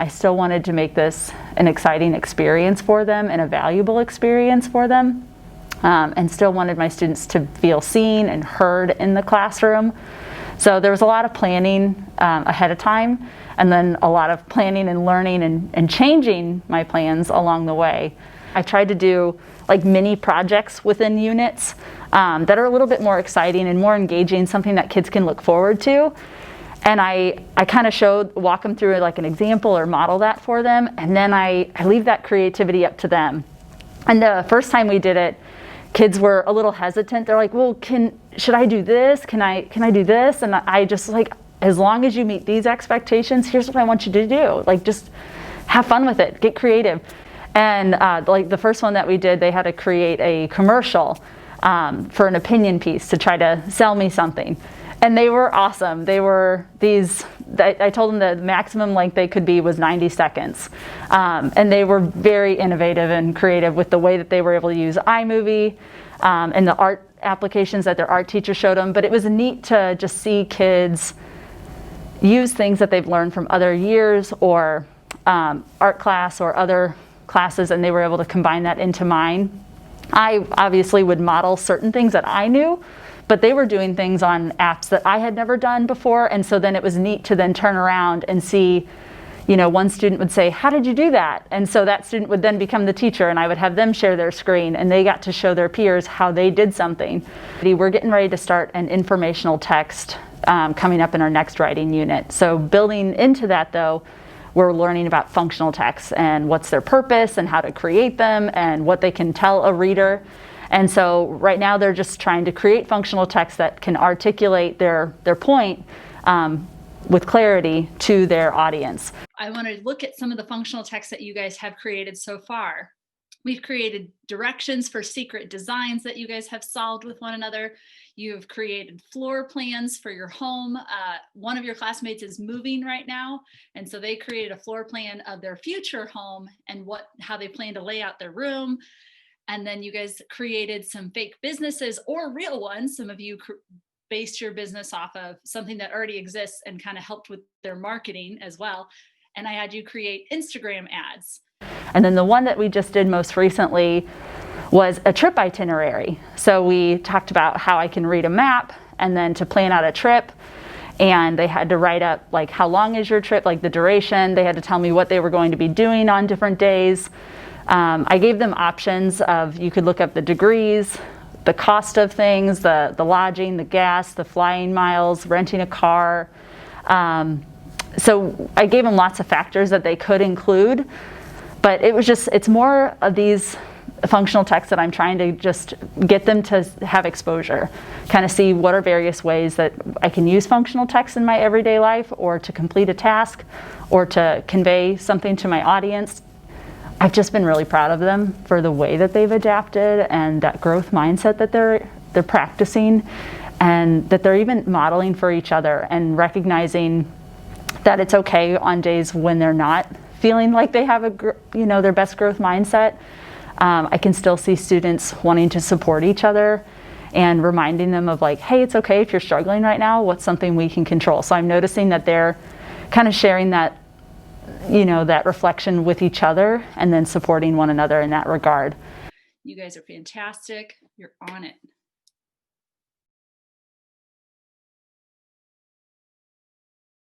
I still wanted to make this an exciting experience for them and a valuable experience for them, and still wanted my students to feel seen and heard in the classroom. So there was a lot of planning ahead of time, and then a lot of planning and learning and changing my plans along the way. I tried to do like mini projects within units that are a little bit more exciting and more engaging, something that kids can look forward to. And I kind of walk them through like an example or model that for them, and then I leave that creativity up to them. And the first time we did it, kids were a little hesitant. They're like, well, should I do this? Can I do this? And I just like, as long as you meet these expectations, here's what I want you to do. Like, just have fun with it, get creative. And like the first one that we did, they had to create a commercial for an opinion piece to try to sell me something. And they were awesome. They were I told them the maximum length they could be was 90 seconds. And they were very innovative and creative with the way that they were able to use iMovie and the art applications that their art teacher showed them. But it was neat to just see kids use things that they've learned from other years or art class or other classes, and they were able to combine that into mine. I obviously would model certain things that I knew, but they were doing things on apps that I had never done before, and so then it was neat to then turn around and see, one student would say, how did you do that? And so that student would then become the teacher, and I would have them share their screen, and they got to show their peers how they did something. We're getting ready to start an informational text coming up in our next writing unit. So building into that, though, we're learning about functional texts and what's their purpose and how to create them and what they can tell a reader. And so right now they're just trying to create functional text that can articulate their point with clarity to their audience. I want to look at some of the functional texts that you guys have created so far. We've created directions for secret designs that you guys have solved with one another. You've created floor plans for your home. One of your classmates is moving right now, and so they created a floor plan of their future home and how they plan to lay out their room. And then you guys created some fake businesses or real ones. Some of you based your business off of something that already exists and kind of helped with their marketing as well. And I had you create Instagram ads. And then the one that we just did most recently was a trip itinerary. So we talked about how I can read a map and then to plan out a trip. And they had to write up like, how long is your trip, like the duration. They had to tell me what they were going to be doing on different days. I gave them options of, you could look up the degrees, the cost of things, the lodging, the gas, the flying miles, renting a car. So I gave them lots of factors that they could include, but it's more of these functional texts that I'm trying to just get them to have exposure, kind of see what are various ways that I can use functional text in my everyday life, or to complete a task, or to convey something to my audience. I've just been really proud of them for the way that they've adapted and that growth mindset that they're practicing, and that they're even modeling for each other and recognizing that it's okay on days when they're not feeling like they have their best growth mindset. I can still see students wanting to support each other and reminding them of like, hey, it's okay if you're struggling right now. What's something we can control? So I'm noticing that they're kind of sharing that that reflection with each other and then supporting one another in that regard. You guys are fantastic. You're on it.